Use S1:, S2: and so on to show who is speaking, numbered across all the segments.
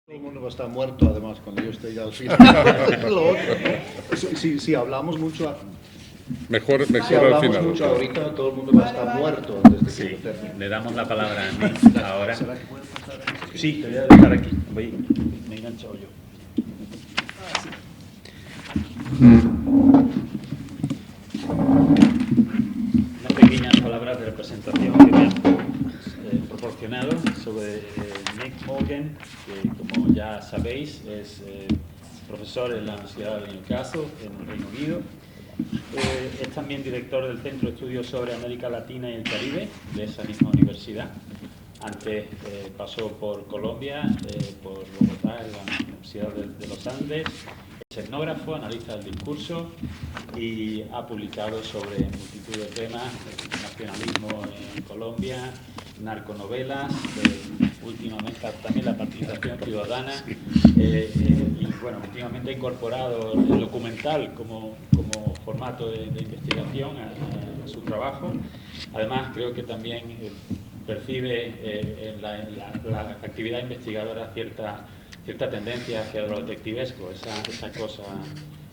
S1: Todo el mundo va a estar muerto, además, cuando yo esté ya al final. Lo otro, ¿no? Si hablamos mucho,
S2: Mejor
S1: si
S2: al
S1: hablamos
S2: final.
S1: mucho ahorita, todo el mundo va a estar muerto antes de que
S3: Sí,
S1: yo termine.
S3: le damos la palabra a Nick ahora.
S1: ¿Será que puede pasar aquí?
S3: Sí, te voy a dejar aquí. Me he enganchado yo. Unas pequeñas palabras de presentación que me han proporcionado sobre Nick Morgan, que como ya sabéis es profesor en la Universidad de Newcastle, en el Reino Unido. Es también director del Centro de Estudios sobre América Latina y el Caribe de esa misma universidad. Antes pasó por Colombia, por Bogotá, en la Universidad de los Andes. Es etnógrafo, analista del discurso y ha publicado sobre multitud de temas: nacionalismo en Colombia, narconovelas, últimamente también la participación ciudadana, y bueno, últimamente ha incorporado el documental como formato de investigación a su trabajo. Además, creo que también percibe en la actividad investigadora cierta tendencia hacia lo detectivesco, esa cosa,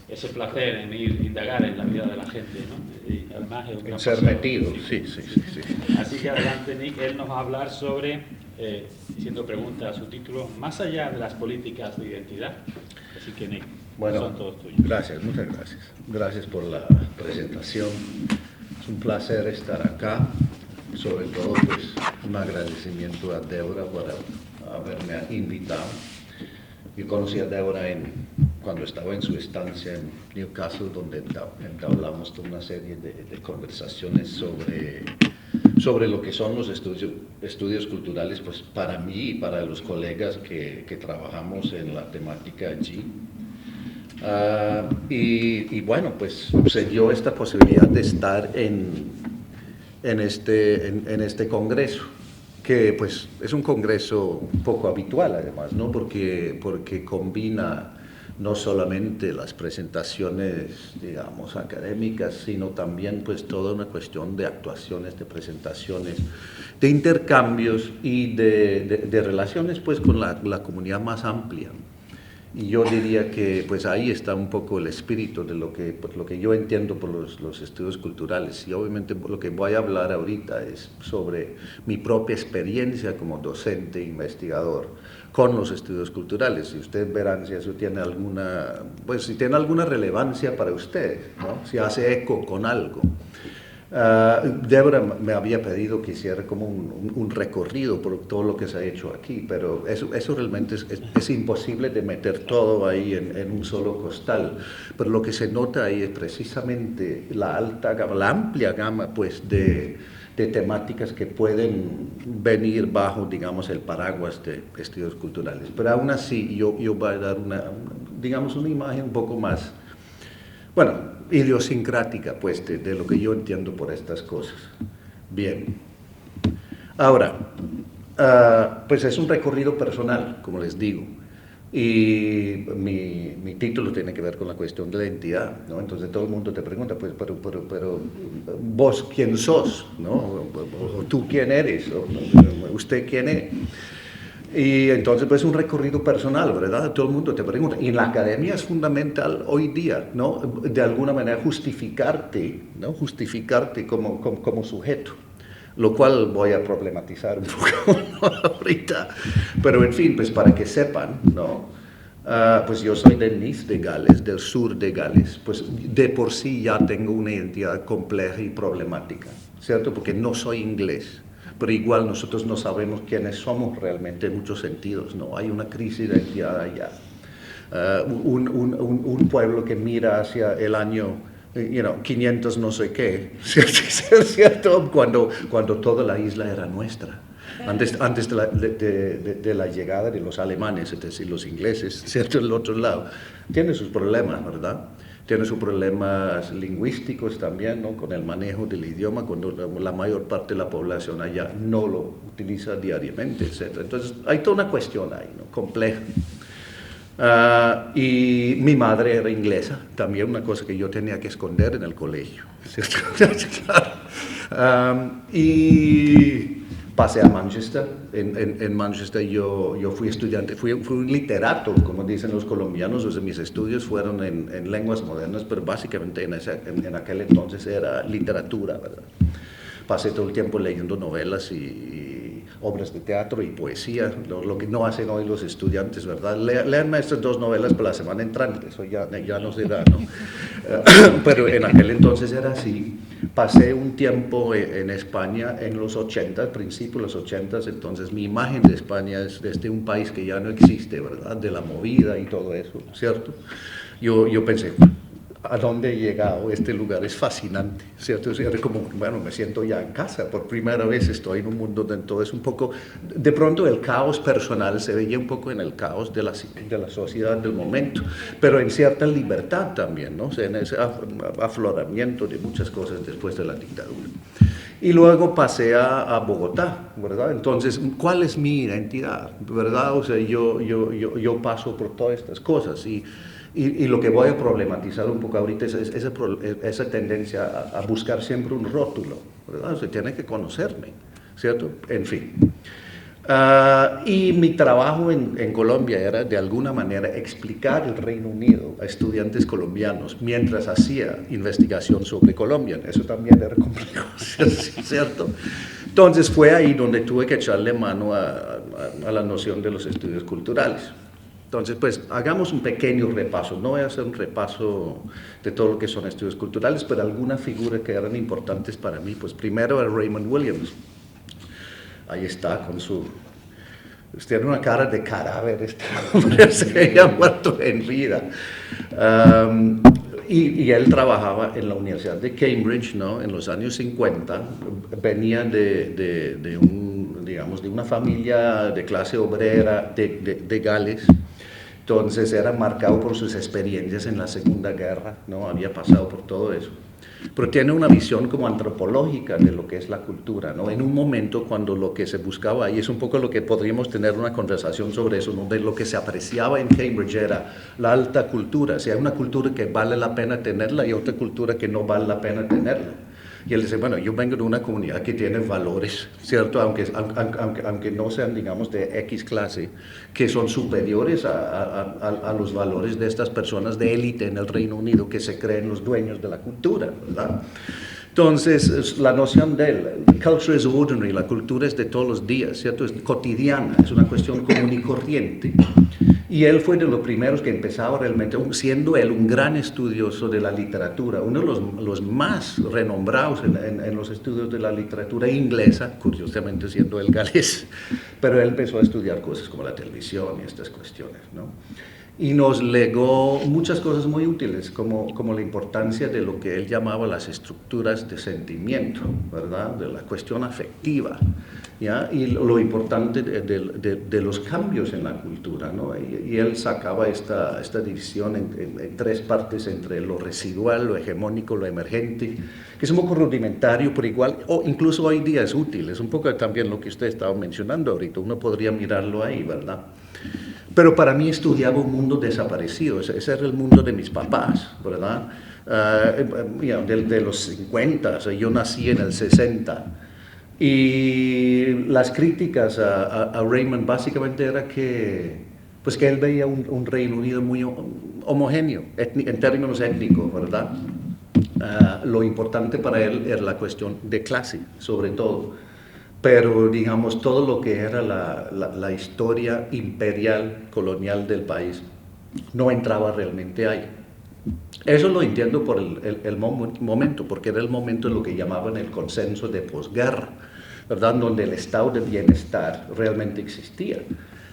S3: ese placer en indagar en la vida de la gente, ¿no? Y además es un gran
S1: Ser
S3: paseo.
S1: metido, sí.
S3: Así que adelante, Nick. Él nos va a hablar sobre, siendo pregunta a su título, más allá de las políticas de identidad. Así que, Nick,
S1: Bueno,
S3: son todos tuyos.
S1: gracias, muchas gracias. Gracias por la presentación. Es un placer estar acá. Sobre todo, pues, un agradecimiento a Débora por haberme invitado. Yo conocí a Débora cuando estaba en su estancia en Newcastle, donde entablamos toda una serie de conversaciones sobre lo que son los estudios culturales, pues para mí y para los colegas que trabajamos en la temática allí. Y bueno, pues se dio esta posibilidad de estar en este congreso, que pues es un congreso un poco habitual además, ¿no? Porque combina no solamente las presentaciones, digamos, académicas, sino también pues toda una cuestión de actuaciones, de presentaciones, de intercambios y de relaciones pues con la comunidad más amplia. Y yo diría que pues ahí está un poco el espíritu de lo que yo entiendo por los estudios culturales. Y obviamente lo que voy a hablar ahorita es sobre mi propia experiencia como docente e investigador con los estudios culturales. Y ustedes verán si eso tiene si tiene alguna relevancia para ustedes, ¿no? Si hace eco con algo. Débora me había pedido que hiciera como un recorrido por todo lo que se ha hecho aquí, pero eso realmente es imposible de meter todo ahí en un solo costal. Pero lo que se nota ahí es precisamente la amplia gama pues, de temáticas que pueden venir bajo, digamos, el paraguas de estudios culturales. Pero aún así yo voy a dar digamos, una imagen un poco más, bueno, idiosincrática, pues, de lo que yo entiendo por estas cosas. Bien. Ahora, pues es un recorrido personal, como les digo, y mi título tiene que ver con la cuestión de la identidad, ¿no? Entonces todo el mundo te pregunta, pues, pero vos quién sos, ¿no? O tú quién eres, o usted quién es. Y entonces pues es un recorrido personal, ¿verdad? Todo el mundo te pregunta. Y en la academia es fundamental hoy día, ¿no? De alguna manera justificarte, ¿no? Justificarte como sujeto, lo cual voy a problematizar un poco, ¿no? Ahorita. Pero en fin, pues para que sepan, ¿no? Pues yo soy de Nice, de Gales, del sur de Gales. Pues de por sí ya tengo una identidad compleja y problemática, ¿cierto? Porque no soy inglés. Pero igual nosotros no sabemos quiénes somos realmente en muchos sentidos, ¿no? Hay una crisis de identidad allá. Un pueblo que mira hacia el año 500 no sé qué, ¿cierto? Cuando toda la isla era nuestra. Antes de la llegada de los alemanes, es decir, los ingleses, ¿cierto? El otro lado. Tiene sus problemas, ¿verdad? Tiene sus problemas lingüísticos también, ¿no? Con el manejo del idioma, cuando la mayor parte de la población allá no lo utiliza diariamente, etc. Entonces, hay toda una cuestión ahí, ¿no? Compleja. Y mi madre era inglesa, también una cosa que yo tenía que esconder en el colegio, ¿cierto? Claro. pasé a Manchester. En Manchester yo fui estudiante, fui un literato, como dicen los colombianos. O sea, mis estudios fueron en lenguas modernas, pero básicamente en aquel entonces era literatura, ¿verdad? Pasé todo el tiempo leyendo novelas y obras de teatro y poesía, lo que no hacen hoy los estudiantes, ¿verdad? Lean estas 2 novelas por la semana entrante, eso ya no se da, ¿no? Pero en aquel entonces era así. Pasé un tiempo en España en los 80, principios de los 80, entonces mi imagen de España es desde un país que ya no existe, ¿verdad? De la movida y todo eso, ¿cierto? Yo pensé, ¿a dónde he llegado? Este lugar es fascinante, ¿cierto? Es como, bueno, me siento ya en casa, por primera vez estoy en un mundo donde todo es un poco, de pronto el caos personal se veía un poco en el caos de la sociedad del momento, pero en cierta libertad también, ¿no? O sea, en ese afloramiento de muchas cosas después de la dictadura. Y luego pasé a Bogotá, ¿verdad? Entonces, ¿cuál es mi identidad? ¿Verdad? O sea, yo paso por todas estas cosas y lo que voy a problematizar un poco ahorita es esa tendencia a buscar siempre un rótulo, ¿verdad? O sea, tiene que conocerme, ¿cierto? En fin. Y mi trabajo en Colombia era de alguna manera explicar el Reino Unido a estudiantes colombianos mientras hacía investigación sobre Colombia. Eso también era complejo, ¿cierto? Entonces fue ahí donde tuve que echarle mano a la noción de los estudios culturales. Entonces, pues, hagamos un pequeño repaso. No voy a hacer un repaso de todo lo que son estudios culturales, pero algunas figuras que eran importantes para mí. Pues primero el Raymond Williams. Ahí está con su... Tiene una cara de cadáver, este hombre se había muerto en vida. Y él trabajaba en la Universidad de Cambridge, ¿no? En los años 50. Venía de una familia de clase obrera de Gales. Entonces era marcado por sus experiencias en la Segunda Guerra, ¿no? Había pasado por todo eso. Pero tiene una visión como antropológica de lo que es la cultura, ¿no? En un momento cuando lo que se buscaba ahí es un poco lo que podríamos tener una conversación sobre eso, ¿no? De lo que se apreciaba en Cambridge era la alta cultura. O sea, hay una cultura que vale la pena tenerla y otra cultura que no vale la pena tenerla. Y él dice, bueno, yo vengo de una comunidad que tiene valores, ¿cierto? Aunque no sean, digamos, de X clase, que son superiores a los valores de estas personas de élite en el Reino Unido que se creen los dueños de la cultura, ¿verdad? Entonces, la noción de él, culture is ordinary, la cultura es de todos los días, ¿cierto? Es cotidiana, es una cuestión común y corriente. Y él fue de los primeros que empezaba realmente, siendo él un gran estudioso de la literatura, uno de los más renombrados en los estudios de la literatura inglesa, curiosamente siendo él galés, pero él empezó a estudiar cosas como la televisión y estas cuestiones, ¿no? Y nos legó muchas cosas muy útiles, como la importancia de lo que él llamaba las estructuras de sentimiento, ¿verdad? De la cuestión afectiva, ¿ya? Y lo importante de los cambios en la cultura, ¿no? Y él sacaba esta división en 3 partes entre lo residual, lo hegemónico, lo emergente, que es un poco rudimentario, pero igual, o incluso hoy día es útil, es un poco también lo que usted estaba mencionando ahorita, uno podría mirarlo ahí, ¿verdad? Pero para mí estudiaba un mundo desaparecido, ese era el mundo de mis papás, ¿verdad? De los 50, o sea, yo nací en el 60. Y las críticas a Raymond básicamente era que él veía un Reino Unido muy homogéneo en términos étnicos, ¿verdad? Lo importante para él era la cuestión de clase, sobre todo. Pero, digamos, todo lo que era la historia imperial, colonial del país, no entraba realmente ahí. Eso lo entiendo por el momento, porque era el momento de lo que llamaban el consenso de posguerra, ¿verdad? Donde el estado de bienestar realmente existía.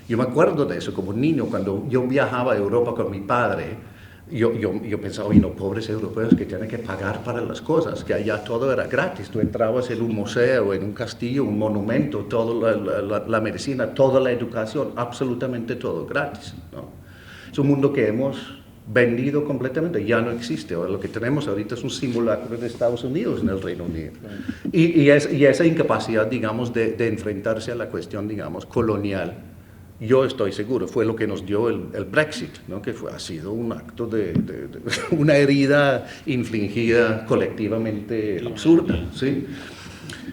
S1: Yo me acuerdo de eso como niño, cuando yo viajaba a Europa con mi padre. Yo pensaba, oye, no, pobres europeos que tienen que pagar para las cosas, que allá todo era gratis. Tú entrabas en un museo, en un castillo, un monumento, toda la medicina, toda la educación, absolutamente todo gratis, ¿no? Es un mundo que hemos vendido completamente, ya no existe. Ahora, lo que tenemos ahorita es un simulacro de Estados Unidos en el Reino Unido. Y esa incapacidad, digamos, de enfrentarse a la cuestión, digamos, colonial, yo estoy seguro, fue lo que nos dio el Brexit, ¿no? Que ha sido un acto de una herida infligida colectivamente absurda, ¿sí?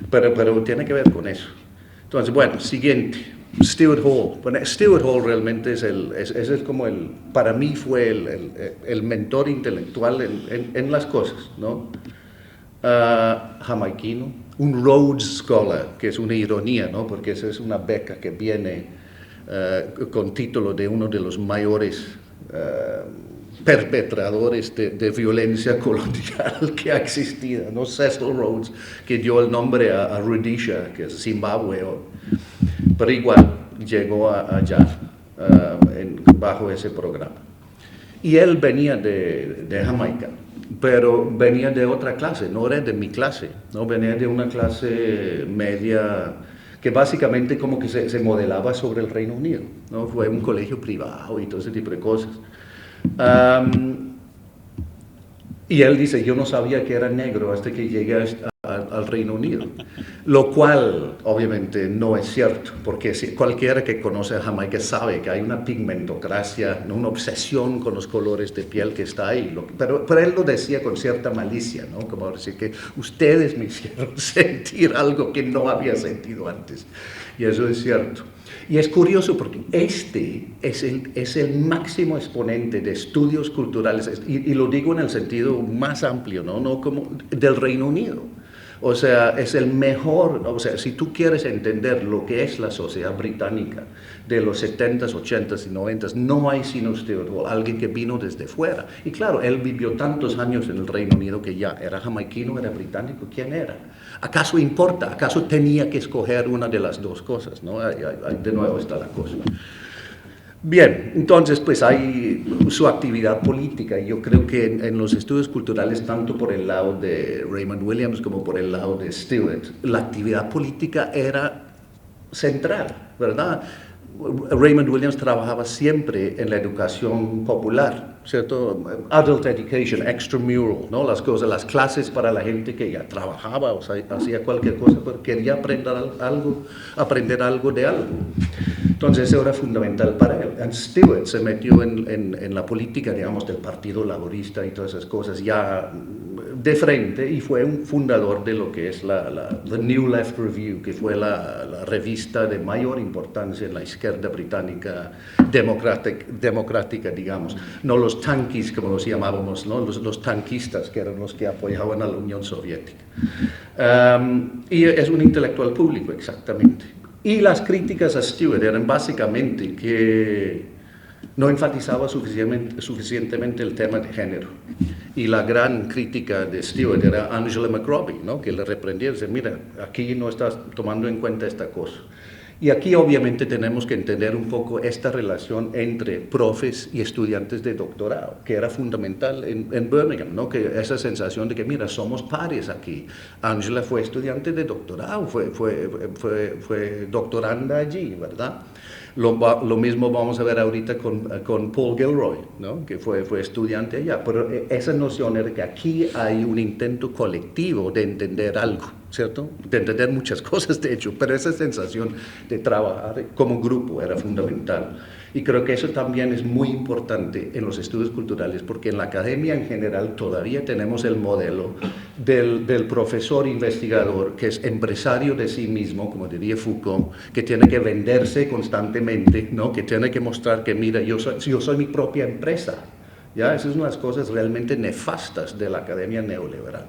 S1: Pero tiene que ver con eso. Entonces, bueno, siguiente, Stuart Hall. Bueno, Stuart Hall realmente como para mí fue el mentor intelectual en las cosas, ¿no? Jamaiquino, un Rhodes Scholar, que es una ironía, ¿no? Porque esa es una beca que viene con título de uno de los mayores perpetradores de violencia colonial que ha existido, ¿no? Cecil Rhodes, que dio el nombre a Rhodesia, que es Zimbabue, pero igual llegó allá bajo ese programa. Y él venía de Jamaica, pero venía de otra clase, no era de mi clase, ¿no? Venía de una clase media que básicamente como que se modelaba sobre el Reino Unido, ¿no? Fue un colegio privado y todo ese tipo de cosas. Y él dice, yo no sabía que era negro hasta que llegué al Reino Unido, lo cual obviamente no es cierto, porque cualquiera que conoce a Jamaica sabe que hay una pigmentocracia, una obsesión con los colores de piel que está ahí, pero él lo decía con cierta malicia, ¿no? Como decir que ustedes me hicieron sentir algo que no había sentido antes, y eso es cierto. Y es curioso porque este es el máximo exponente de estudios culturales, y lo digo en el sentido más amplio, ¿no? Como del Reino Unido. O sea, es el mejor, o sea, si tú quieres entender lo que es la sociedad británica de los 70s, 80s y 90s, no hay sino Stuart Hall, alguien que vino desde fuera. Y claro, él vivió tantos años en el Reino Unido que ya era jamaiquino, era británico, ¿quién era? ¿Acaso importa? ¿Acaso tenía que escoger una de las dos cosas? ¿No? De nuevo está la cosa. Bien, entonces pues hay su actividad política y yo creo que en los estudios culturales, tanto por el lado de Raymond Williams como por el lado de Stewart, la actividad política era central, ¿verdad? Raymond Williams trabajaba siempre en la educación popular, ¿cierto? Adult education, extramural, ¿no? Las cosas, las clases para la gente que ya trabajaba o sea, hacía cualquier cosa, pero quería aprender algo de algo. Entonces eso era fundamental para él. And Stewart se metió en la política, digamos, del Partido Laborista y todas esas cosas ya de frente y fue un fundador de lo que es The New Left Review, que fue la revista de mayor importancia en la izquierda británica democrática, digamos. No los tanquis, como los llamábamos, ¿no? Los tanquistas, que eran los que apoyaban a la Unión Soviética. Y es un intelectual público, exactamente. Y las críticas a Stewart eran básicamente que no enfatizaba suficientemente el tema de género. Y la gran crítica de Stewart era Angela McRobbie, ¿no? Que le reprendía y decía, mira, aquí no estás tomando en cuenta esta cosa. Y aquí obviamente tenemos que entender un poco esta relación entre profes y estudiantes de doctorado, que era fundamental en Birmingham, ¿no? Que esa sensación de que, mira, somos pares aquí. Angela fue estudiante de doctorado, fue doctoranda allí, ¿verdad? Lo mismo vamos a ver ahorita con Paul Gilroy, ¿no? Que fue estudiante allá. Pero esa noción era que aquí hay un intento colectivo de entender algo, ¿cierto? De entender muchas cosas, de hecho, pero esa sensación de trabajar como grupo era fundamental. Y creo que eso también es muy importante en los estudios culturales, porque en la academia en general todavía tenemos el modelo del profesor investigador que es empresario de sí mismo, como diría Foucault, que tiene que venderse constantemente, ¿no? Que tiene que mostrar que, mira, yo soy mi propia empresa. ¿Ya? Esas son las cosas realmente nefastas de la academia neoliberal.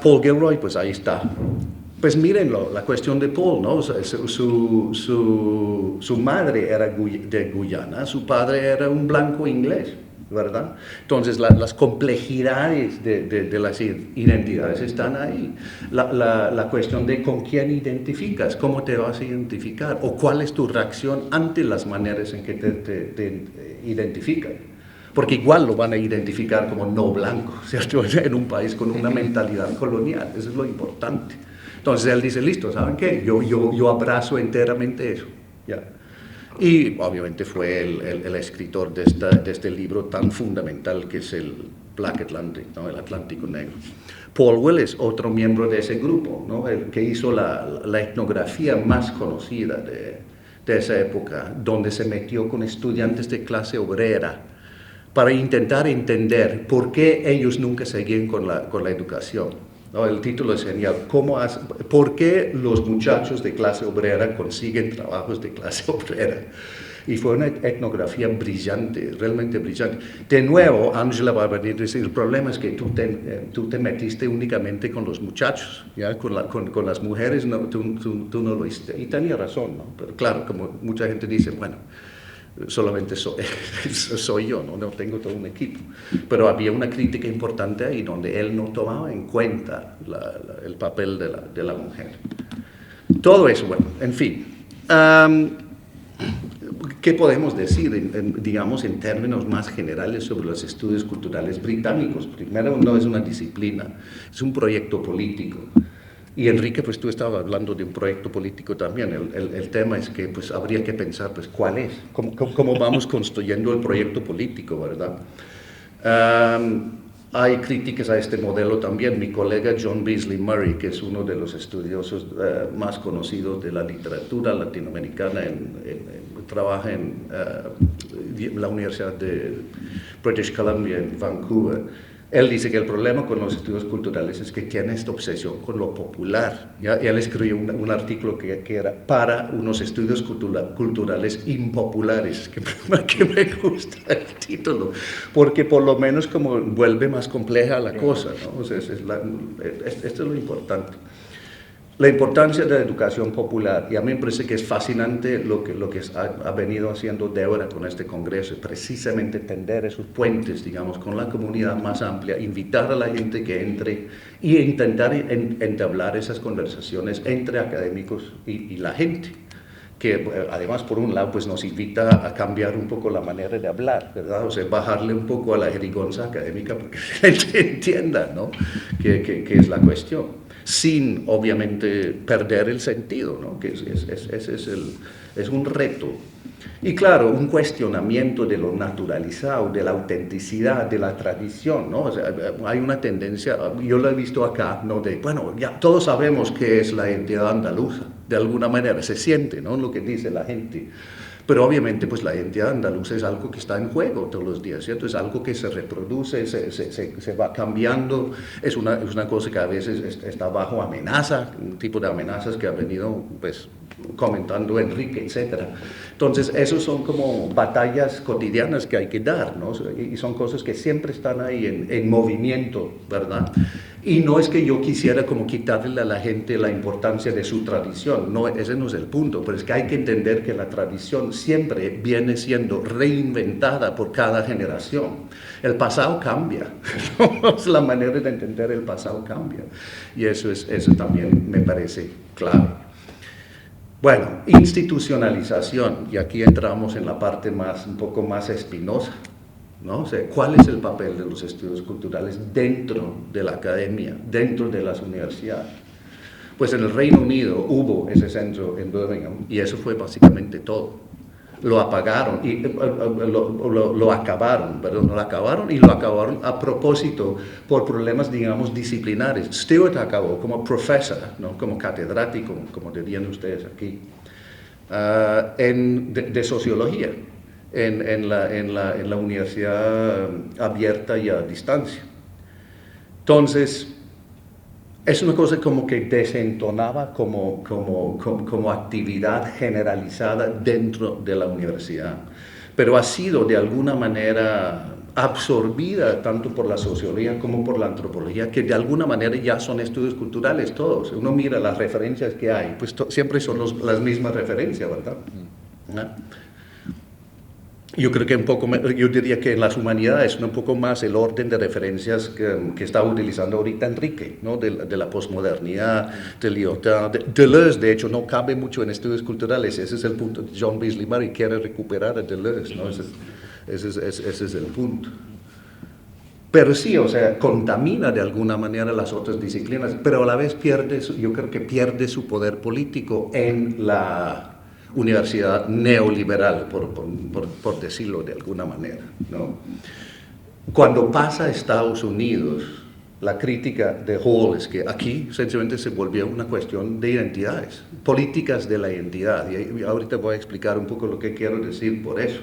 S1: Paul Gilroy, pues ahí está. Pues mírenlo, la cuestión de Paul, ¿no? O sea, su madre era de Guyana, su padre era un blanco inglés, ¿verdad? Entonces las complejidades de las identidades están ahí. La cuestión de con quién identificas, cómo te vas a identificar, o cuál es tu reacción ante las maneras en que te identifican. Porque igual lo van a identificar como no blanco, ¿cierto? En un país con una mentalidad colonial, eso es lo importante. Entonces él dice, listo, ¿saben qué? Yo abrazo enteramente eso. ¿Ya? Y obviamente fue el escritor de este libro tan fundamental que es el Black Atlantic, ¿no? El Atlántico Negro. Paul Willis, otro miembro de ese grupo, ¿no? El que hizo la etnografía más conocida de esa época, donde se metió con estudiantes de clase obrera para intentar entender por qué ellos nunca seguían con la educación. ¿no? El título es genial. ¿Por qué los muchachos de clase obrera consiguen trabajos de clase obrera? Y fue una etnografía brillante, realmente brillante. De nuevo, Angela va a venir a decir, el problema es que tú te metiste únicamente con los muchachos, ¿ya? Con las mujeres no, tú no lo hiciste. Y tenía razón, ¿no? Pero claro, como mucha gente dice, bueno, solamente soy yo, ¿no? No tengo todo un equipo. Pero había una crítica importante ahí donde él no tomaba en cuenta el papel de la mujer. Todo eso, bueno, en fin. ¿Qué podemos decir, digamos, en términos más generales sobre los estudios culturales británicos? Primero, no es una disciplina, es un proyecto político. Y Enrique, pues tú estabas hablando de un proyecto político también. El tema es que pues, habría que pensar, pues, ¿cuál es? ¿Cómo vamos construyendo el proyecto político, verdad? Hay críticas a este modelo también. Mi colega John Beasley Murray, que es uno de los estudiosos más conocidos de la literatura latinoamericana, trabaja en la Universidad de British Columbia en Vancouver. Él dice que el problema con los estudios culturales es que tiene esta obsesión con lo popular. ¿Ya? Y él escribió un artículo que era para unos estudios culturales impopulares, que me gusta el título, porque por lo menos como vuelve más compleja la cosa, ¿no? O sea, esto es lo importante. La importancia de la educación popular, y a mí me parece que es fascinante lo que ha venido haciendo Débora con este congreso, precisamente tender esos puentes, digamos, con la comunidad más amplia, invitar a la gente que entre y intentar entablar esas conversaciones entre académicos y la gente, que además por un lado pues nos invita a cambiar un poco la manera de hablar, ¿verdad? O sea, bajarle un poco a la jerigonza académica porque la gente entienda, ¿no? qué es la cuestión, sin obviamente perder el sentido, ¿no? Que es un reto. Y claro, un cuestionamiento de lo naturalizado, de la autenticidad, de la tradición, ¿no? O sea, hay una tendencia, yo lo he visto acá, ¿no? De, bueno, ya todos sabemos qué es la identidad andaluza, de alguna manera, se siente, ¿no? Lo que dice la gente. Pero obviamente pues la identidad andaluza es algo que está en juego todos los días, ¿cierto? Es algo que se reproduce, se va cambiando, es una cosa que a veces está bajo amenaza, un tipo de amenazas que ha venido pues comentando Enrique, etc. Entonces, esos son como batallas cotidianas que hay que dar, ¿no? Y son cosas que siempre están ahí en movimiento, ¿verdad? Y no es que yo quisiera como quitarle a la gente la importancia de su tradición, no, ese no es el punto, pero es que hay que entender que la tradición siempre viene siendo reinventada por cada generación. El pasado cambia, la manera de entender el pasado cambia, y eso también me parece clave. Bueno, institucionalización, y aquí entramos en la parte un poco más espinosa, ¿no? O sea, ¿cuál es el papel de los estudios culturales dentro de la academia, dentro de las universidades? Pues en el Reino Unido hubo ese centro en Birmingham y eso fue básicamente todo. Lo apagaron y lo acabaron, perdón, no lo acabaron y lo acabaron a propósito por problemas, digamos, disciplinares. Stewart acabó como profesor, ¿no? Como catedrático, como dirían ustedes aquí, de sociología en la universidad abierta y a distancia. Entonces, es una cosa como que desentonaba como actividad generalizada dentro de la universidad, pero ha sido de alguna manera absorbida tanto por la sociología como por la antropología, que de alguna manera ya son estudios culturales todos. Uno mira las referencias que hay, pues siempre son las mismas referencias, ¿verdad? ¿No? Yo creo que yo diría que en las humanidades es un poco más el orden de referencias que está utilizando ahorita Enrique, ¿no? de la posmodernidad, de Lyotard. Deleuze, de hecho, no cabe mucho en estudios culturales, ese es el punto. John Beasley Murray quiere recuperar a Deleuze, ¿no? Ese es el punto. Pero sí, o sea, contamina de alguna manera las otras disciplinas, pero a la vez yo creo que pierde su poder político en la universidad neoliberal, por decirlo de alguna manera, ¿no? Cuando pasa a Estados Unidos, la crítica de Hall es que aquí sencillamente se volvió una cuestión de identidades, políticas de la identidad, y ahorita voy a explicar un poco lo que quiero decir por eso.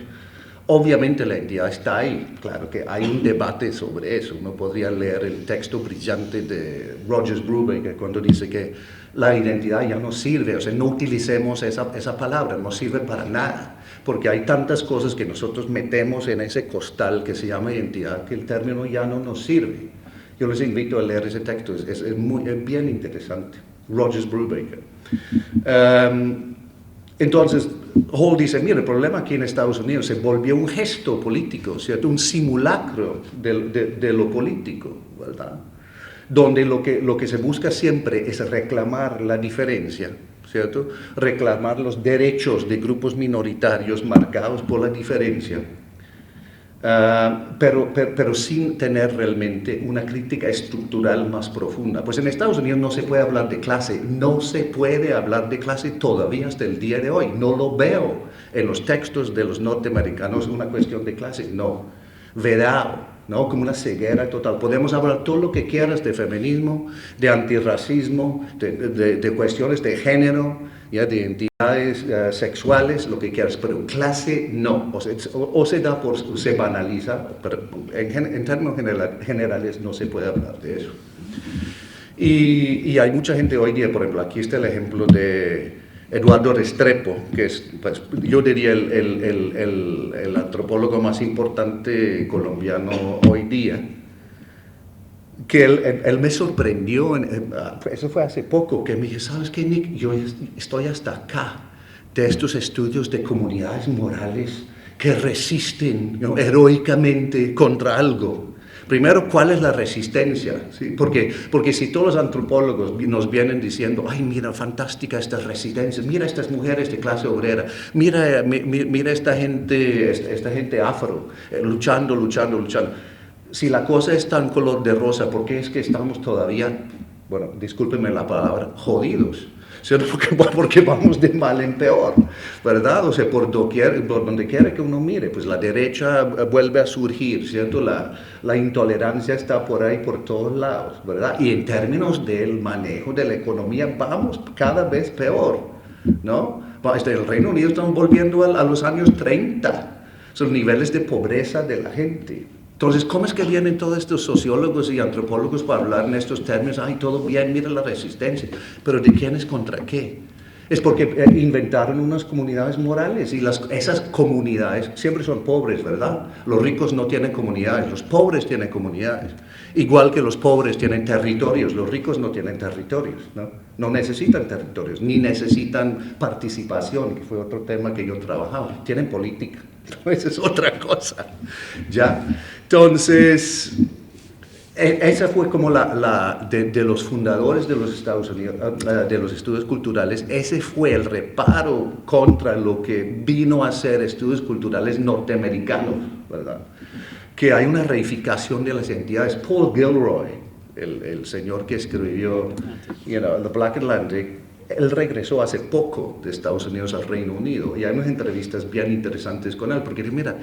S1: Obviamente la identidad está ahí, claro que hay un debate sobre eso. Uno podría leer el texto brillante de Rogers Brubaker cuando dice que la identidad ya no sirve, o sea, no utilicemos esa palabra, no sirve para nada, porque hay tantas cosas que nosotros metemos en ese costal que se llama identidad que el término ya no nos sirve. Yo les invito a leer ese texto, es bien interesante. Rogers Brubaker. Entonces, Hall dice, mira, el problema aquí en Estados Unidos se volvió un gesto político, ¿cierto? Un simulacro de lo político, ¿verdad? Donde lo que se busca siempre es reclamar la diferencia, ¿cierto? Reclamar los derechos de grupos minoritarios marcados por la diferencia. Pero sin tener realmente una crítica estructural más profunda. Pues en Estados Unidos no se puede hablar de clase, no se puede hablar de clase todavía hasta el día de hoy. No lo veo en los textos de los norteamericanos una cuestión de clase, no. Vedado, ¿no? Como una ceguera total. Podemos hablar todo lo que quieras de feminismo, de antirracismo, de cuestiones de género, ya, de identidades sexuales, lo que quieras, pero clase no, o se banaliza, pero en términos generales no se puede hablar de eso. Y hay mucha gente hoy día, por ejemplo, aquí está el ejemplo de Eduardo Restrepo, que es, pues, yo diría el antropólogo más importante colombiano hoy día, que él me sorprendió, eso fue hace poco, que me dije, ¿sabes qué, Nick? Yo estoy hasta acá de estos estudios de comunidades morales que resisten, ¿no?, heroicamente contra algo. Primero, ¿cuál es la resistencia? ¿Sí? Porque si todos los antropólogos nos vienen diciendo, ay, mira, fantástica estas resistencias, mira estas mujeres de clase obrera, mira esta gente afro, luchando. Si la cosa es tan color de rosa, ¿por qué es que estamos todavía, bueno, discúlpenme la palabra, jodidos? ¿Cierto? Porque vamos de mal en peor, ¿verdad? O sea, por donde quiera que uno mire, pues la derecha vuelve a surgir, ¿cierto? La intolerancia está por ahí, por todos lados, ¿verdad? Y en términos del manejo de la economía, vamos cada vez peor, ¿no? Desde el Reino Unido estamos volviendo a los años 30, son niveles de pobreza de la gente. Entonces, ¿cómo es que vienen todos estos sociólogos y antropólogos para hablar en estos términos? Ay, todo bien, mira la resistencia. ¿Pero de quién es contra qué? Es porque inventaron unas comunidades morales y esas comunidades siempre son pobres, ¿verdad? Los ricos no tienen comunidades, los pobres tienen comunidades. Igual que los pobres tienen territorios, los ricos no tienen territorios, ¿no? No necesitan territorios, ni necesitan participación, que fue otro tema que yo trabajaba. Tienen política, esa es otra cosa, ¿ya? Entonces, esa fue como de los fundadores de los Estados Unidos, de los estudios culturales, ese fue el reparo contra lo que vino a ser estudios culturales norteamericanos, ¿verdad? Que hay una reificación de las entidades. Paul Gilroy, el señor que escribió The Black Atlantic, él regresó hace poco de Estados Unidos al Reino Unido y hay unas entrevistas bien interesantes con él, porque mira,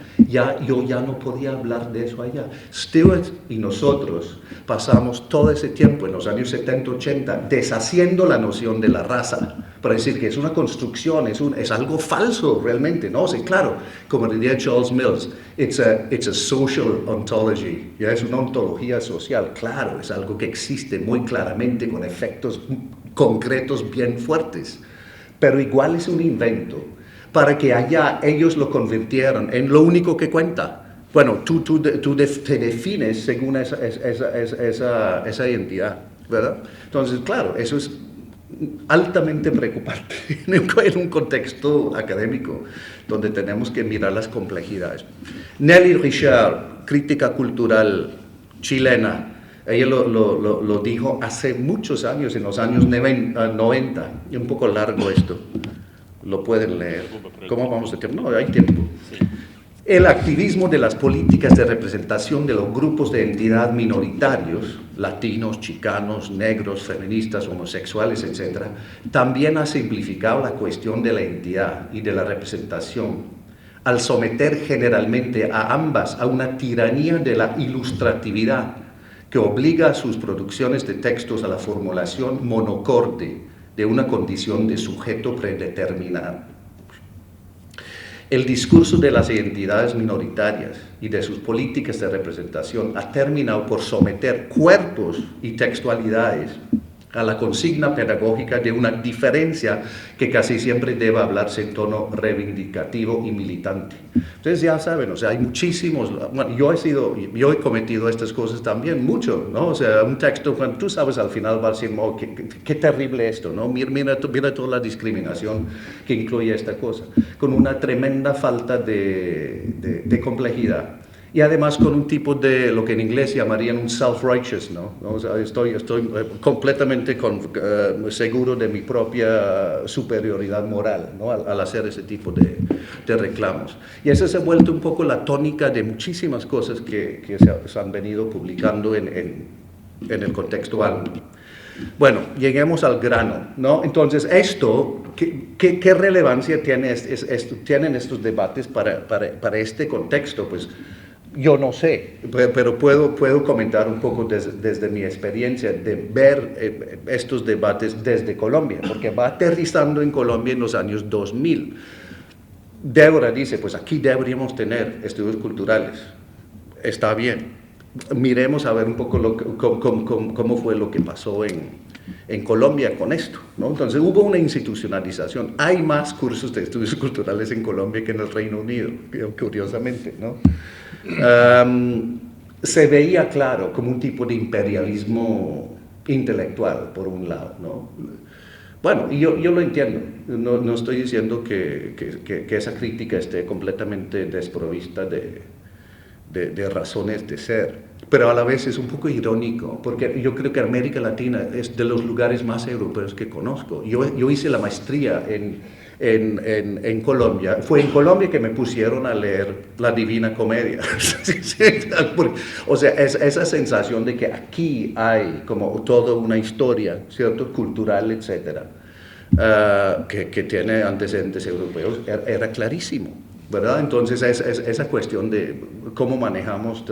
S1: yo ya no podía hablar de eso allá. Stewart y nosotros pasamos todo ese tiempo en los años 70, 80 deshaciendo la noción de la raza, para decir que es una construcción, es algo falso realmente, ¿no? Sí, claro, como diría Charles Mills, it's a social ontology, ¿ya? Es una ontología social, claro, es algo que existe muy claramente con efectos concretos bien fuertes, pero igual es un invento para que allá ellos lo convirtieran en lo único que cuenta. Bueno, tú te defines según esa identidad, ¿verdad? Entonces, claro, eso es altamente preocupante en un contexto académico donde tenemos que mirar las complejidades. Nelly Richard, crítica cultural chilena, ella lo dijo hace muchos años, en los años 90, y un poco largo esto, lo pueden leer. ¿Cómo vamos a tiempo? No, hay tiempo. El activismo de las políticas de representación de los grupos de identidad minoritarios, latinos, chicanos, negros, feministas, homosexuales, etc., también ha simplificado la cuestión de la identidad y de la representación, al someter generalmente a ambas a una tiranía de la ilustratividad, que obliga a sus producciones de textos a la formulación monocorde de una condición de sujeto predeterminado. el discurso de las identidades minoritarias y de sus políticas de representación ha terminado por someter cuerpos y textualidades a la consigna pedagógica de una diferencia que casi siempre debe hablarse en tono reivindicativo y militante. Ustedes ya saben, o sea, hay muchísimos, bueno, yo he cometido estas cosas también, mucho, ¿no? O sea, un texto, cuando tú sabes al final va a decir, oh, qué terrible esto, ¿no? Mira toda la discriminación que incluye esta cosa, con una tremenda falta de complejidad. Y además con un tipo de lo que en inglés llamarían un self-righteous, ¿no? O sea, estoy completamente seguro de mi propia superioridad moral, ¿no? Al hacer ese tipo de reclamos. Y esa se ha vuelto un poco la tónica de muchísimas cosas que se han venido publicando en el contexto álbum. Bueno, lleguemos al grano, ¿no? Entonces, esto, ¿qué relevancia tienen estos debates para este contexto? Pues yo no sé, pero puedo comentar un poco desde mi experiencia de ver estos debates desde Colombia, porque va aterrizando en Colombia en los años 2000. Débora dice, pues aquí deberíamos tener estudios culturales. Está bien. Miremos a ver un poco cómo fue lo que pasó en Colombia con esto, ¿no? Entonces hubo una institucionalización. Hay más cursos de estudios culturales en Colombia que en el Reino Unido, curiosamente, ¿no? Se veía claro como un tipo de imperialismo intelectual, por un lado, ¿no? Bueno, y yo lo entiendo, no estoy diciendo que esa crítica esté completamente desprovista de razones de ser, pero a la vez es un poco irónico, porque yo creo que América Latina es de los lugares más europeos que conozco. Yo hice la maestría en Colombia. Fue en Colombia que me pusieron a leer La Divina Comedia. O sea, esa sensación de que aquí hay como toda una historia, ¿cierto?, cultural, etcétera, que tiene antecedentes europeos, era clarísimo, ¿verdad? Entonces, esa cuestión de cómo manejamos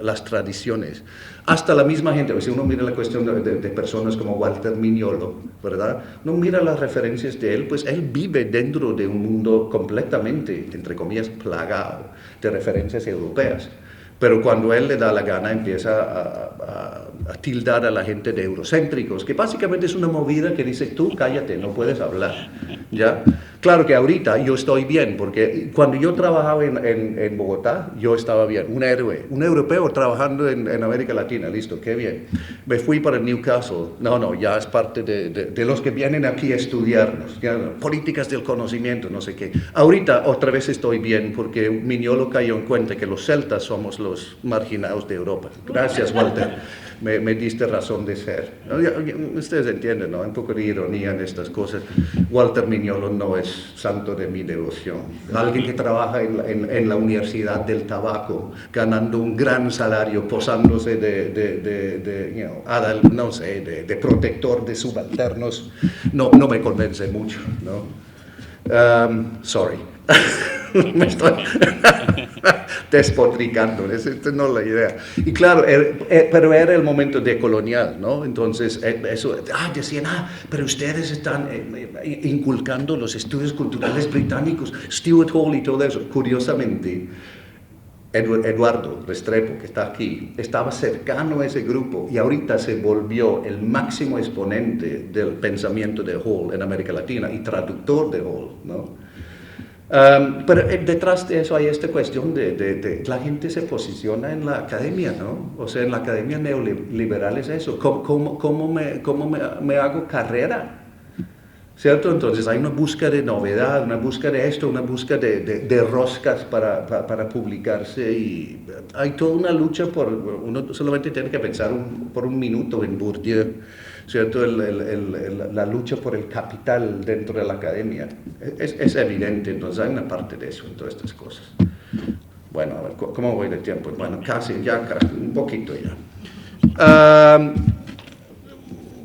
S1: las tradiciones. Hasta la misma gente, si uno mira la cuestión de personas como Walter Mignolo, ¿verdad? Uno mira las referencias de él, pues él vive dentro de un mundo completamente, entre comillas, plagado de referencias europeas. Pero cuando él le da la gana empieza a tildar a la gente de eurocéntricos, que básicamente es una movida que dice, tú cállate, no puedes hablar, ¿ya? Claro que ahorita yo estoy bien, porque cuando yo trabajaba en Bogotá, yo estaba bien, un héroe, un europeo trabajando en América Latina, listo, qué bien. Me fui para Newcastle, no, ya es parte de los que vienen aquí a estudiarnos, ya, políticas del conocimiento, no sé qué. Ahorita otra vez estoy bien, porque Mignolo cayó en cuenta que los celtas somos los marginados de Europa. Gracias, Walter. Me diste razón de ser. Ustedes entienden, ¿no? Un poco de ironía en estas cosas. Walter Mignolo no es santo de mi devoción. Alguien que trabaja en la Universidad del Tabaco, ganando un gran salario, posándose de protector de subalternos, no me convence mucho, ¿no? Sorry. Me estoy despotricando, esa no es la idea. Y claro, pero era el momento decolonial, ¿no? Entonces, decían, pero ustedes están inculcando los estudios culturales británicos, Stuart Hall y todo eso. Curiosamente, Eduardo Restrepo, que está aquí, estaba cercano a ese grupo y ahorita se volvió el máximo exponente del pensamiento de Hall en América Latina y traductor de Hall, ¿no? Pero detrás de eso hay esta cuestión de la gente se posiciona en la academia, ¿no? O sea, en la academia neoliberal es eso. ¿Cómo me hago carrera? ¿Cierto? Entonces hay una búsqueda de novedad, una búsqueda de esto, una búsqueda de roscas para publicarse y hay toda una lucha uno solamente tiene que pensar por un minuto en Bourdieu, ¿cierto? La lucha por el capital dentro de la academia. Es evidente, entonces hay una parte de eso en todas estas cosas. Bueno, a ver, ¿cómo voy de tiempo? Bueno, casi, un poquito ya.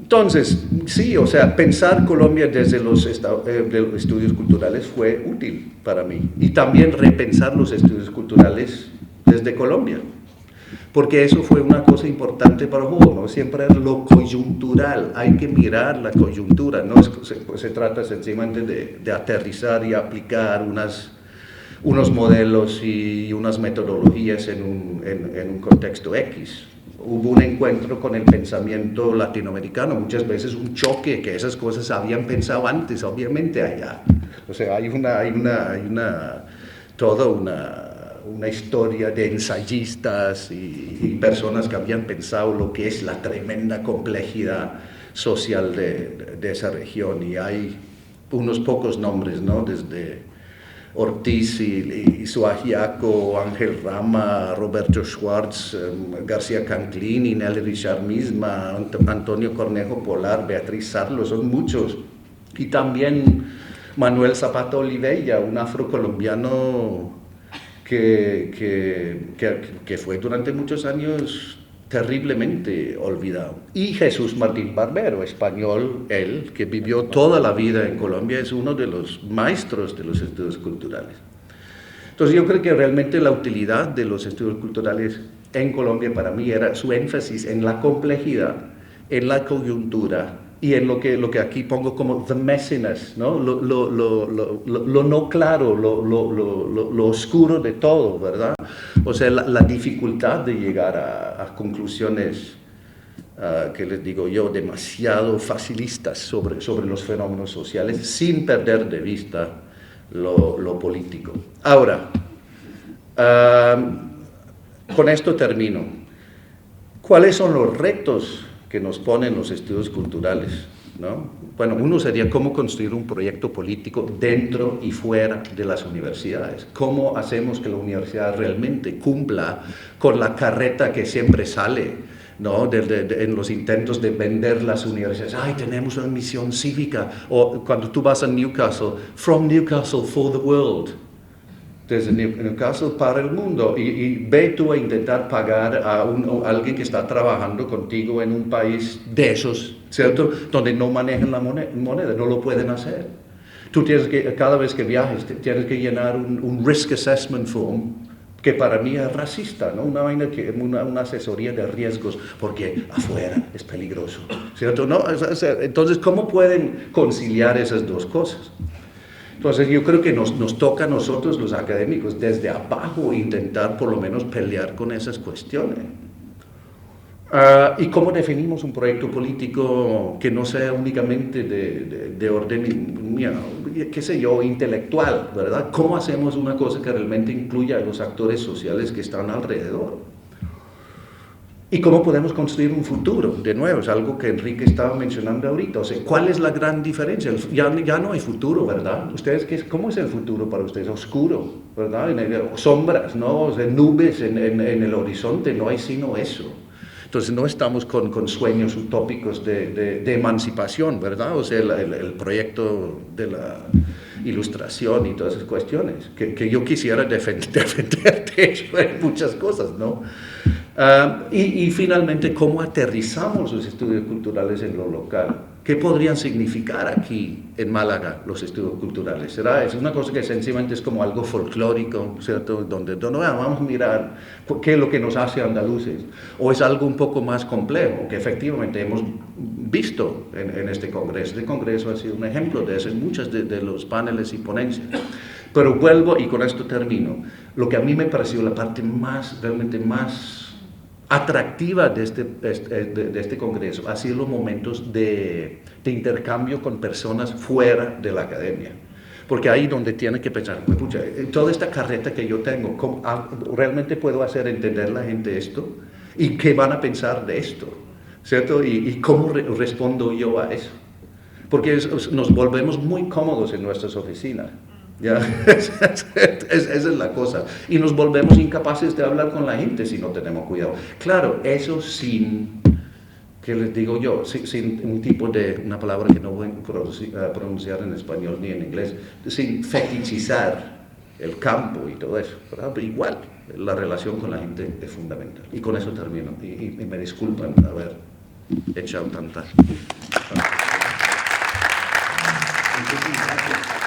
S1: Entonces, sí, o sea, pensar Colombia desde los estudios culturales fue útil para mí. Y también repensar los estudios culturales desde Colombia. Porque eso fue una cosa importante para Hall, ¿no? Siempre es lo coyuntural, hay que mirar la coyuntura, no se trata sencillamente de aterrizar y aplicar unas unos modelos y unas metodologías en un contexto X. Hubo un encuentro con el pensamiento latinoamericano, muchas veces un choque, que esas cosas habían pensado antes, obviamente allá. O sea, hay toda una historia de ensayistas y personas que habían pensado lo que es la tremenda complejidad social de esa región, y hay unos pocos nombres, ¿no? Desde Ortiz y Suagiaco, Ángel Rama, Roberto Schwartz, García Canclini, Nelly Richard misma, Antonio Cornejo Polar, Beatriz Sarlo, son muchos. Y también Manuel Zapata Olivella, un afrocolombiano que fue durante muchos años terriblemente olvidado. Y Jesús Martín Barbero, español, él, que vivió toda la vida en Colombia, es uno de los maestros de los estudios culturales. Entonces yo creo que realmente la utilidad de los estudios culturales en Colombia para mí era su énfasis en la complejidad, en la coyuntura y en lo que aquí pongo como the messiness, ¿no? Lo no claro, lo oscuro de todo, ¿verdad? O sea, la dificultad de llegar a conclusiones, que les digo yo, demasiado facilistas sobre los fenómenos sociales, sin perder de vista lo político. Ahora, con esto termino. ¿Cuáles son los retos que nos ponen los estudios culturales, ¿no? Bueno, uno sería cómo construir un proyecto político dentro y fuera de las universidades. ¿Cómo hacemos que la universidad realmente cumpla con la carreta que siempre sale, ¿no? En los intentos de vender las universidades? ¡Ay, tenemos una misión cívica! O cuando tú vas a Newcastle, from Newcastle for the world. Desde Newcastle para el mundo, y ve tú a intentar pagar a alguien que está trabajando contigo en un país de esos, ¿cierto? Donde no manejan la moneda, no lo pueden hacer. Tú tienes que, cada vez que viajes, tienes que llenar un risk assessment form, que para mí es racista, ¿no? Una asesoría de riesgos, porque afuera es peligroso, ¿cierto? ¿No? Entonces, ¿cómo pueden conciliar esas dos cosas? Entonces yo creo que nos toca a nosotros los académicos desde abajo intentar por lo menos pelear con esas cuestiones. ¿Y cómo definimos un proyecto político que no sea únicamente de orden, qué sé yo, intelectual, ¿verdad? ¿Cómo hacemos una cosa que realmente incluya a los actores sociales que están alrededor? ¿Y cómo podemos construir un futuro? De nuevo, es algo que Enrique estaba mencionando ahorita. O sea, ¿cuál es la gran diferencia? Ya no hay futuro, ¿verdad? ¿Cómo es el futuro para ustedes? Oscuro, ¿verdad? Sombras, ¿no? O sea, nubes en el horizonte, no hay sino eso. Entonces no estamos con sueños utópicos de emancipación, ¿verdad? O sea, el proyecto de la ilustración y todas esas cuestiones, que yo quisiera defender, de hecho, en muchas cosas, ¿no? Y finalmente, ¿cómo aterrizamos los estudios culturales en lo local? ¿Qué podrían significar aquí en Málaga los estudios culturales? ¿Es una cosa que sencillamente es como algo folclórico, ¿cierto? Donde vamos a mirar qué es lo que nos hace andaluces? ¿O es algo un poco más complejo, que efectivamente hemos visto en este congreso? Este congreso ha sido un ejemplo de eso en muchos de los paneles y ponencias. Pero vuelvo, y con esto termino, lo que a mí me pareció la parte realmente más atractiva de este congreso ha sido los momentos de intercambio con personas fuera de la academia. Porque ahí donde tiene que pensar, pucha, toda esta carreta que yo tengo, ¿realmente puedo hacer entender a la gente esto? ¿Y qué van a pensar de esto? ¿Cierto? ¿Y cómo respondo yo a eso? Porque nos volvemos muy cómodos en nuestras oficinas. ¿Ya? Esa es la cosa. Y nos volvemos incapaces de hablar con la gente si no tenemos cuidado. Claro, eso sin, ¿qué les digo yo? Sin un tipo de, una palabra que no voy a pronunciar en español ni en inglés, sin fetichizar el campo y todo eso, ¿verdad? Pero igual, la relación con la gente es fundamental. Y con eso termino. Y me disculpan haber echado tantas. Muchísimas gracias.